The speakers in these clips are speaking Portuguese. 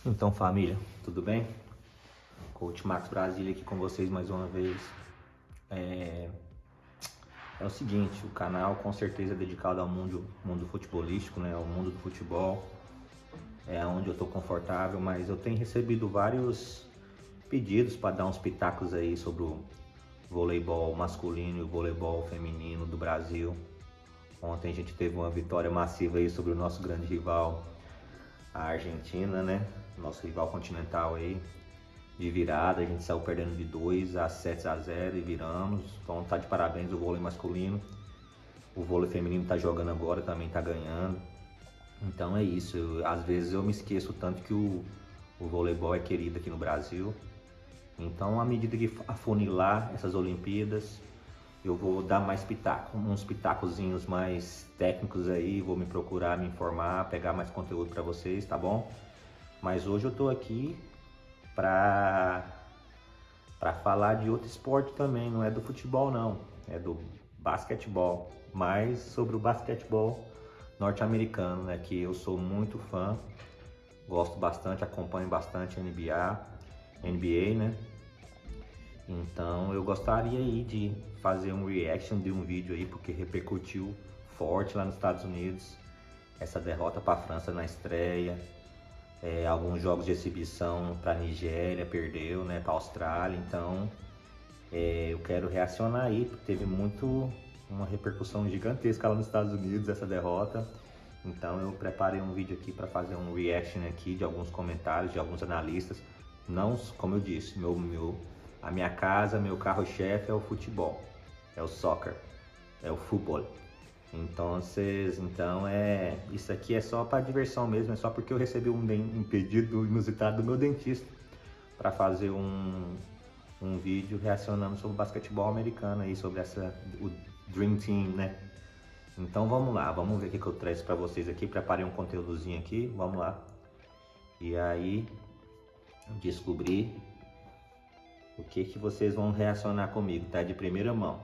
Então, família, tudo bem? CoachMaxbrazilian aqui com vocês mais uma vez. É o seguinte, o canal com certeza é dedicado ao mundo futebolístico, né? Ao mundo do futebol. É onde eu estou confortável, mas eu tenho recebido vários pedidos para dar uns pitacos aí sobre o voleibol masculino e o voleibol feminino do Brasil. Ontem a gente teve uma vitória massiva aí sobre o nosso grande rival, a Argentina, né? Nosso rival continental aí, de virada. A gente saiu perdendo de 2-7-0 e viramos. Então tá de parabéns o vôlei masculino. O vôlei feminino tá jogando agora, também tá ganhando. Então é isso, às vezes eu me esqueço tanto que o voleibol é querido aqui no Brasil. Então, à medida que afunilar essas Olimpíadas, eu vou dar mais uns pitacozinhos mais técnicos aí, vou me procurar, me informar, pegar mais conteúdo para vocês, tá bom? Mas hoje eu tô aqui para falar de outro esporte também, não é do futebol não, é do basquetebol, mas sobre o basquetebol norte-americano, né, que eu sou muito fã, gosto bastante, acompanho bastante a NBA, né? Então eu gostaria aí de fazer um reaction de um vídeo aí, porque repercutiu forte lá nos Estados Unidos, essa derrota para a França na estreia, alguns jogos de exibição para a Nigéria, perdeu, né, para a Austrália. Então eu quero reacionar aí, porque teve uma repercussão gigantesca lá nos Estados Unidos essa derrota. Então eu preparei um vídeo aqui para fazer um reaction aqui de alguns comentários de alguns analistas. Não, como eu disse, a minha casa, meu carro-chefe é o futebol, é o soccer, é o futebol. Então isso aqui é só para diversão mesmo, é só porque eu recebi um pedido inusitado do meu dentista para fazer um vídeo reacionando sobre o basquetebol americano aí, sobre o Dream Team, né? Então vamos lá, vamos ver o que eu trouxe para vocês aqui, preparei um conteúdozinho aqui, vamos lá. E aí, descobrir o que vocês vão reacionar comigo, tá? De primeira mão.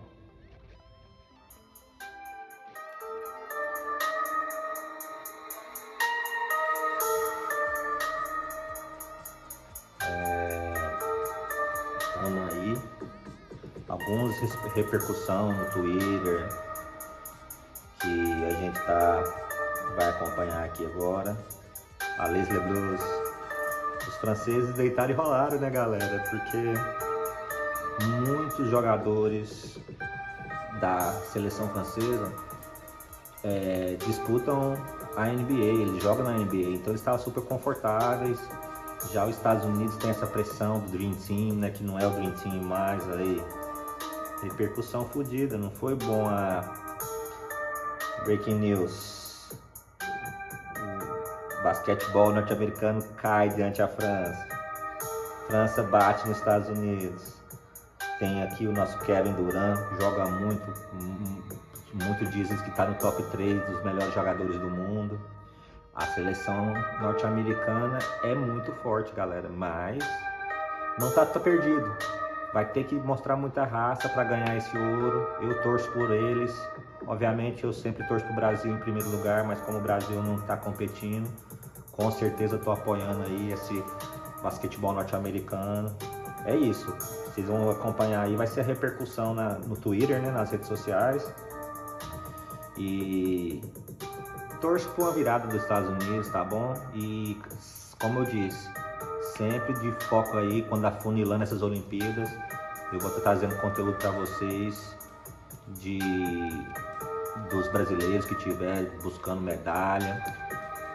Vamos aí. Alguns repercussão no Twitter que a gente vai acompanhar aqui agora. A Les Blues. Os franceses deitaram e rolaram, né, galera? Porque muitos jogadores da seleção francesa disputam a NBA, eles jogam na NBA, então eles estavam super confortáveis. Já os Estados Unidos tem essa pressão do Dream Team, né, que não é o Dream Team mais, aí repercussão fodida, não foi bom a Breaking News. O basquetebol norte-americano cai diante da França. França bate nos Estados Unidos. Tem aqui o nosso Kevin Durant, joga muito dizem que está no top 3 dos melhores jogadores do mundo. A seleção norte-americana é muito forte, galera, mas não tá perdido. Vai ter que mostrar muita raça para ganhar esse ouro. Eu torço por eles. Obviamente eu sempre torço pro Brasil em primeiro lugar, mas como o Brasil não está competindo, com certeza eu tô apoiando aí esse basquetebol norte-americano. É isso. Vocês vão acompanhar aí, vai ser a repercussão no Twitter, né, nas redes sociais. E torço por uma virada dos Estados Unidos, tá bom? E como eu disse, sempre de foco aí, quando afunilando essas Olimpíadas, eu vou estar trazendo conteúdo para vocês dos brasileiros que estiver buscando medalha.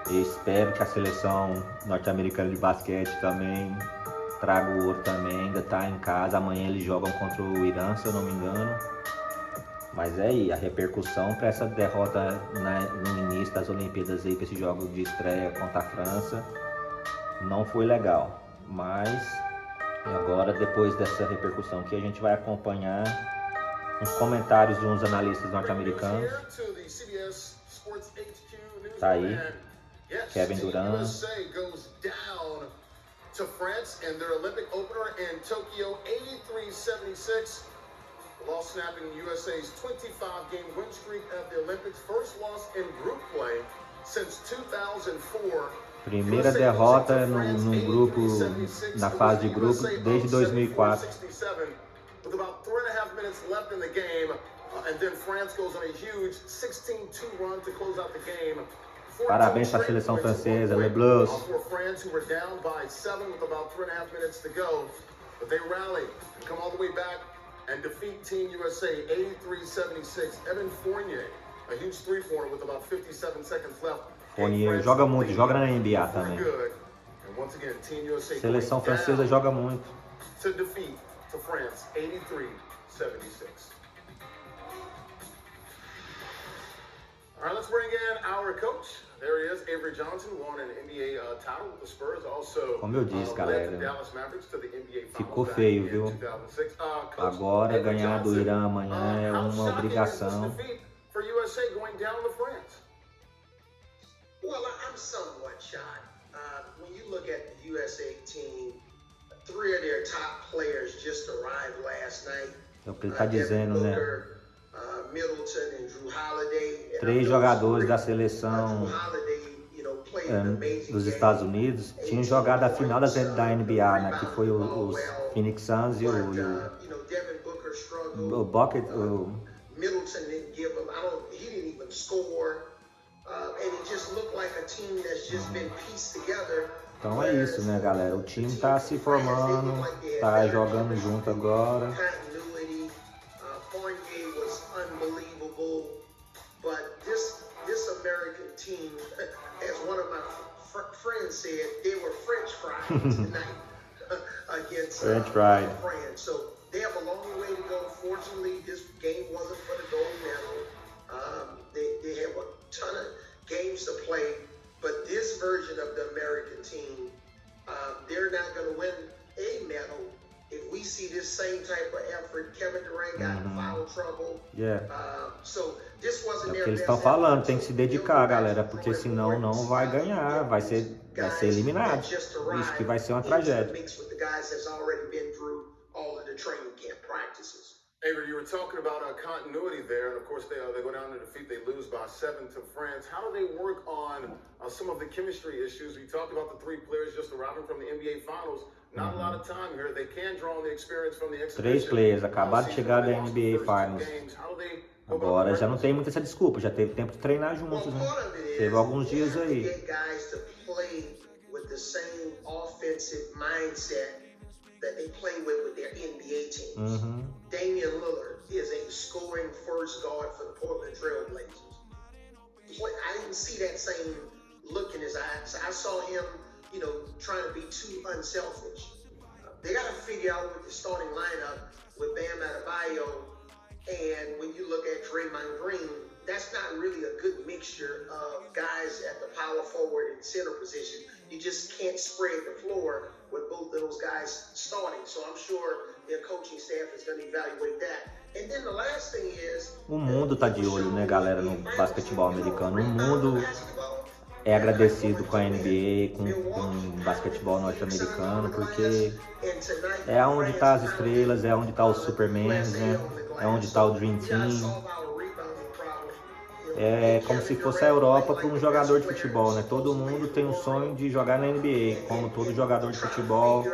Eu espero que a seleção norte-americana de basquete também traga o ouro também, ainda tá em casa. Amanhã eles jogam contra o Irã, se eu não me engano. Mas aí, a repercussão para essa derrota no início das Olimpíadas aí, para esse jogo de estreia contra a França, não foi legal. Mas agora, depois dessa repercussão aqui, a gente vai acompanhar uns comentários de uns analistas norte-americanos. Tá aí, Kevin Durant. To France and their Olympic opener in Tokyo, 83-76. The loss snapping USA's 25-game win streak at the Olympics, first loss in group play since 2004 Primeira derrota no grupo, na fase de grupo, desde 2004. With about 3.5 minutes left in the game, and then France goes on a huge 16-2 run to close out the game. Parabéns para a seleção francesa, Les Bleus. For France, who were down by 7 with about 3.5 minutes to go, but they rally and come all the way back and defeat Team USA 83-76. Evan Fournier, a huge three-pointer with about 57 seconds left. Fournier joga muito, joga na NBA também. Seleção francesa joga muito. To defeat to France 83-76. All right, let's bring in our coach. There he is, Avery Johnson, won an NBA title with the Spurs. Also, como eu disse, galera, Dallas Mavericks to the NBA ficou feio, viu? Agora ganhar do Irã amanhã é uma obrigação. For USA going down to France. Well, I'm somewhat shocked. When you look at the USA team, 3 of their top players just arrived last night. É o que ele está dizendo, né? Middleton and Drew Holiday. 3 jogadores da seleção dos Estados Unidos tinham jogado a final da NBA, né? Que foi os Phoenix Suns e o Bucket. Middleton didn't give him. He didn't even score. And it just looked like a team that's just been pieced together. Então é isso, né, galera? O time tá se formando, tá jogando junto agora. Fournier was unbelievable, but this American team, as one of my friends said, they were French fries tonight against France. So they have a long way to go. Fortunately, this game wasn't for the gold medal. They have a ton of games to play, but this version of the American team, they're not going to win a medal if we see this same type of effort. Kevin Durant got in foul trouble. So this wasn't é o que eles estão falando, tem que se dedicar, galera, porque senão não vai ganhar, vai ser eliminado. Isso que vai ser uma tragédia. Avery, you were talking about continuity there, and of course they go down to defeat, they lose by 7 to France. How do they work on some of the chemistry issues? We talked about the 3 players just arriving from the NBA Finals. Not a lot of time here. They can draw on the experience from the exhibition. 3 players acabaram de chegar da NBA Finals. Agora já não tem muita essa desculpa, já teve tempo de treinar juntos, né? Teve alguns dias aí. That they play with their NBA teams. Damian Lillard is a scoring first guard for the Portland Trail Blazers. I didn't see that same look in his eyes. I saw him, trying to be too unselfish. They got to figure out with the starting lineup with Bam Adebayo, and when you look at Draymond Green, that's not really a good mixture of guys at the power forward and center position. You just can't spread the floor with both of those guys starting. So I'm sure their coaching staff is going to evaluate that. And then the last thing is, o mundo tá de olho, né, galera, no basquetebol americano. O mundo é agradecido com a NBA, com o basquetebol norte-americano, porque é onde tá as estrelas, é onde tá os Supermans, né? É onde tá o Dream Team. É como se fosse a Europa para um jogador de futebol, né? Todo mundo tem um sonho de jogar na NBA, como todo jogador de futebol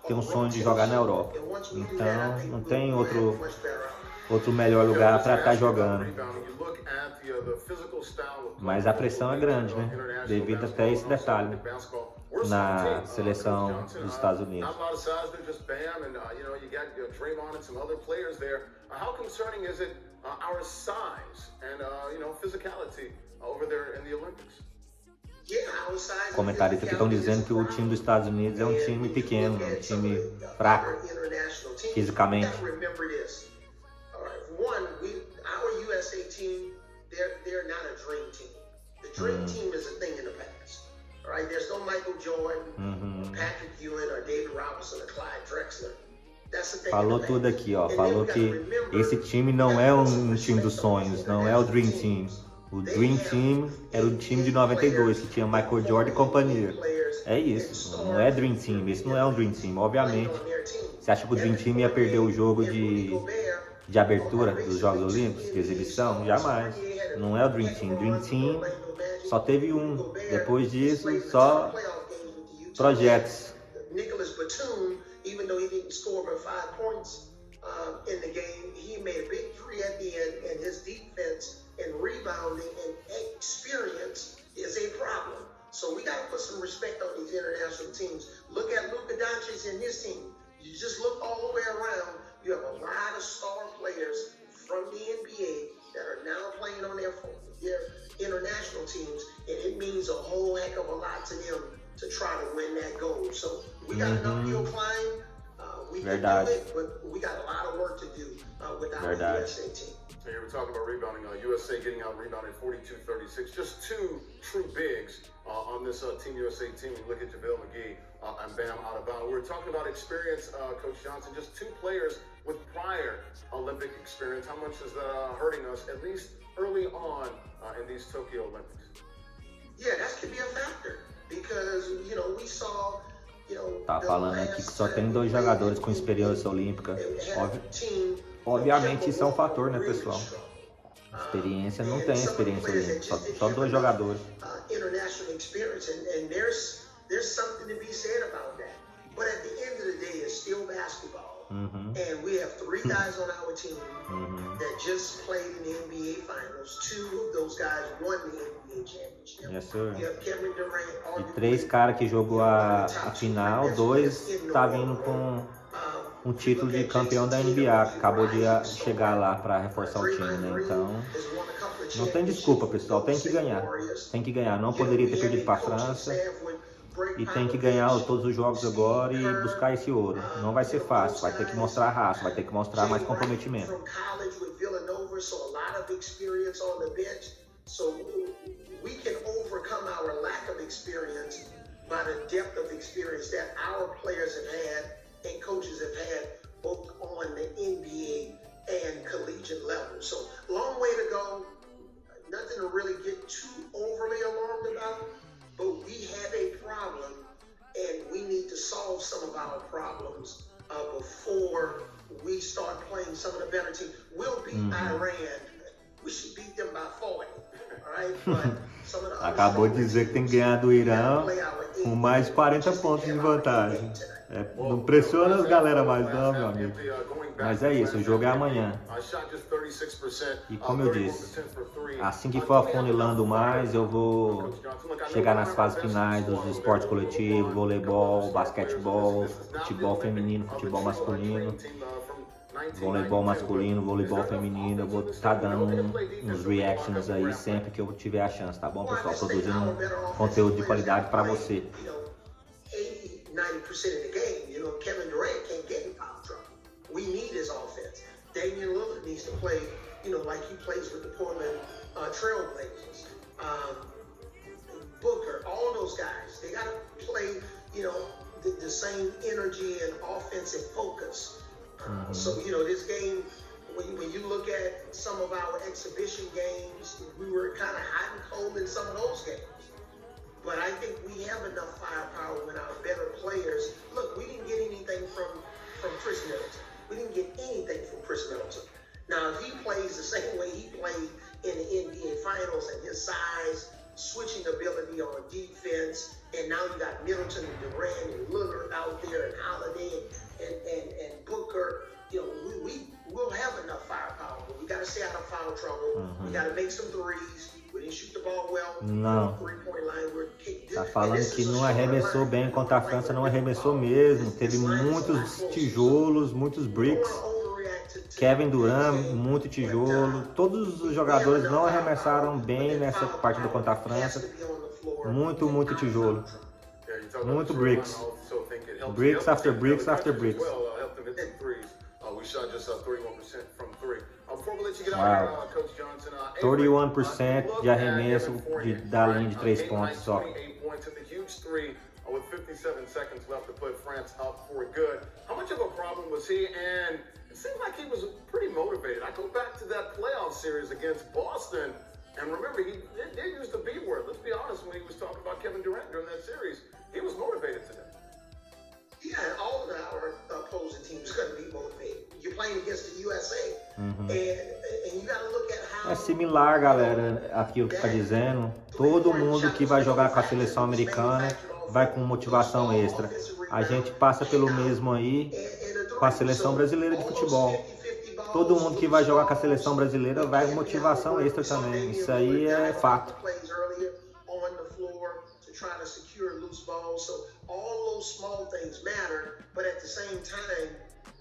tem um sonho de jogar na Europa. Então, não tem outro melhor lugar para estar jogando. Mas a pressão é grande, né? Devido até esse detalhe na seleção dos Estados Unidos. Our size and physicality over there in the Olympics. Comentaristas que estão dizendo que o time dos Estados Unidos é um time pequeno, um time fraco fisicamente. Our USA team, they're not a dream team. The dream team is a thing in the past. All right, there's no Michael Jordan, Patrick Ewing, or David Robinson, or Clyde Drexler. Falou tudo aqui, ó. Falou que esse time não é um time dos sonhos, não é o Dream Team. O Dream Team era o time de 92, que tinha Michael Jordan e companhia. É isso, não é Dream Team, esse não é um Dream Team, obviamente. Você acha que o Dream Team ia perder o jogo de abertura dos Jogos Olímpicos, de exibição? Jamais. Não é o Dream Team. Dream Team Só teve um. Depois disso, só projetos. Nicholas Batum, even though he didn't score but 5 points in the game, he made a big three at the end, and his defense and rebounding and experience is a problem. So we got to put some respect on these international teams. Look at Luka Doncic and his team. You just look all the way around. You have a lot of star players from the NBA that are now playing on their international teams, and it means a whole heck of a lot to them to try to win that gold. So we got an uphill climb. We can do it, but we got a lot of work to do with our USA team. So you were talking about rebounding. USA getting out rebounded 42-36. Just two true bigs on this Team USA team. You look at JaVale McGee and Bam Adebayo. We were talking about experience, Coach Johnson. Just two players with prior Olympic experience. How much is that hurting us, at least early on in these Tokyo Olympics? Yeah, that could be a factor because, you know, we saw, you know, tá falando aqui que só tem 2 jogadores com experiência olímpica. Obviamente isso é um fator, né, pessoal? Experiência não tem experiência olímpica, só 2 jogadores. International experience, and there's something to be said about that. But at the end of the day, it's still basketball. And we have 3 guys on our team that just played in the NBA Finals. 2 of those guys won the NBA championship. Yes, sir. You have Kevin Durant, E 3 caras que jogou a final, 2 tá vindo com um título de campeão da NBA, acabou de chegar lá para reforçar o time, né? Então, não tem desculpa, pessoal, tem que ganhar, não poderia ter perdido para a França e tem que ganhar todos os jogos agora e buscar esse ouro. Não vai ser fácil, vai ter que mostrar raça, vai ter que mostrar mais comprometimento. And coaches have had both on the NBA and collegiate level. So long way to go. Nothing to really get too overly alarmed about, but we have a problem and we need to solve some of our problems before we start playing some of the better teams. We'll beat Iran. We should beat them by 40. All right? But some of the Acabou de dizer que tem que ganhar do Irã com mais de 40 pontos de vantagem. Não pressiona as galera mais não, meu amigo. Mas é isso, o jogo é amanhã. E como eu disse, assim que for afunilando mais, eu vou chegar nas fases finais dos esportes coletivos, voleibol, basquetebol, futebol feminino, futebol masculino, voleibol masculino, voleibol feminino. Eu vou estar dando uns reactions aí sempre que eu tiver a chance, tá bom, pessoal? Produzindo conteúdo de qualidade para você. 90% of the game, you know, Kevin Durant can't get in foul trouble. We need his offense. Damian Lillard needs to play, you know, like he plays with the Portland Trail Blazers. Booker, all those guys, they got to play, you know, the same energy and offensive focus. So, you know, this game, when you look at some of our exhibition games, we were kind of hot and cold in some of those games. But I think we have enough firepower with our better players. Look, we didn't get anything from Chris Middleton. We didn't get anything from Chris Middleton. Now, if he plays the same way he played in the NBA Finals and his size, switching ability on defense, and now you got Middleton and Durant and Lillard out there and Holiday and Booker, you know, we'll have enough firepower. But we got to stay out of foul trouble. We got to make some threes. Não. Tá falando que não arremessou bem contra a França, não arremessou mesmo. Teve muitos tijolos, muitos bricks. Kevin Durant, muito tijolo. Todos os jogadores não arremessaram bem nessa partida contra a França. Muito tijolo. Muito bricks. Bricks after bricks after bricks. Wow. 31% de arremesso da linha de 3 pontos só. With 57 seconds left to put France up for good. How much of a problem was he? And it seemed like he was pretty motivated. I go back to that playoff series against Boston, and remember, he did use the B word. Let's be honest, when he was talking about Kevin Durant during that series, he was motivated today. Yeah, all of our opposing teams are going to be motivated. You're playing against the USA, and you got to look at how. similar, galera, aquilo que tá dizendo. Todo mundo que vai jogar com a seleção americana vai com motivação extra. A gente passa pelo mesmo aí com a seleção brasileira de futebol. Todo mundo que vai jogar com a seleção brasileira vai com motivação extra também. Isso aí é fato.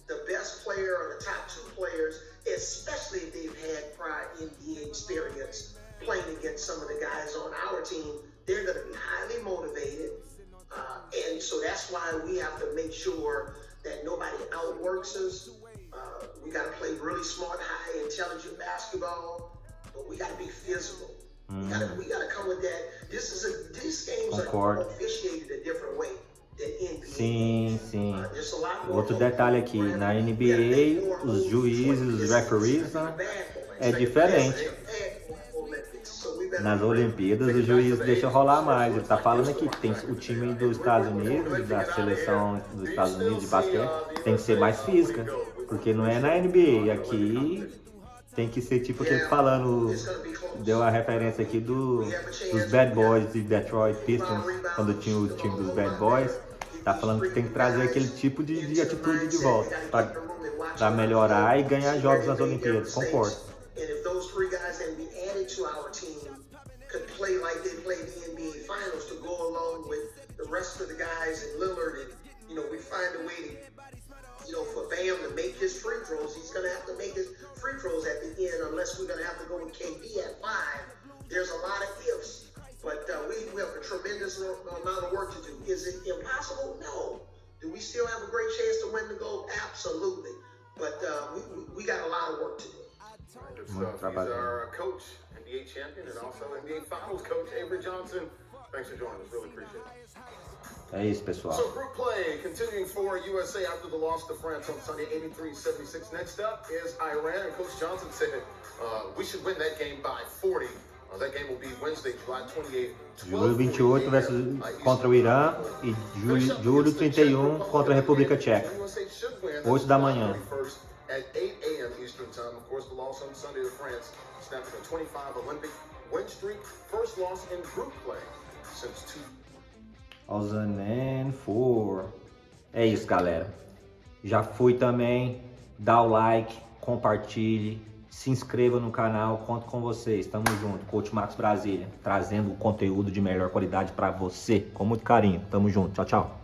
The best player or the top 2 players, especially if they've had prior NBA experience playing against some of the guys on our team, they're going to be highly motivated. And so that's why we have to make sure that nobody outworks us. We got to play really smart, high intelligent basketball, but we got to be physical. We got to come with that. These games are officiated a different way. Sim, sim. Outro detalhe aqui, na NBA, os juízes, os referees, né, é diferente. Nas Olimpíadas, o juiz deixa rolar mais. Ele tá falando aqui que tem o time dos Estados Unidos, da seleção dos Estados Unidos de basquete, tem que ser mais física, porque não é na NBA. Aqui tem que ser tipo aquele falando, deu a referência aqui dos Bad Boys de Detroit Pistons, quando tinha o time dos Bad Boys. Tá falando que tem que trazer aquele tipo de atitude de volta para melhorar e ganhar jogos nas Olimpíadas, concordo. For Bam to make his free throws, he's going to have to make his free throws at the end, unless we're going to have to go with KD at 5. There's a lot of ifs, but we have a tremendous amount of work to do. Is it impossible? No. Do we still have a great chance to win the gold? Absolutely. But we got a lot of work to do. Good stuff. He's our coach, NBA champion, and also NBA Finals coach, Avery Johnson. Thanks for joining us. Really appreciate it. É isso, pessoal. So group play continuing for USA after the loss to France on Sunday, 83-76. Next up is Iran, and Coach Johnson said we should win that game by 40. That game will be Wednesday, July 28th. Julho 28 contra o Irã e julho 31 contra a República Tcheca. 8 da manhã. At 8 a.m. Eastern Time. Of course, the loss on Sunday to France, snapping a 25 Olympic win streak, first loss in group play since 2004. É isso, galera. Já fui também. Dá o like, compartilhe, se inscreva no canal. Conto com vocês. Tamo junto. Coach Max Brasília, trazendo o conteúdo de melhor qualidade para você, com muito carinho. Tamo junto. Tchau, tchau.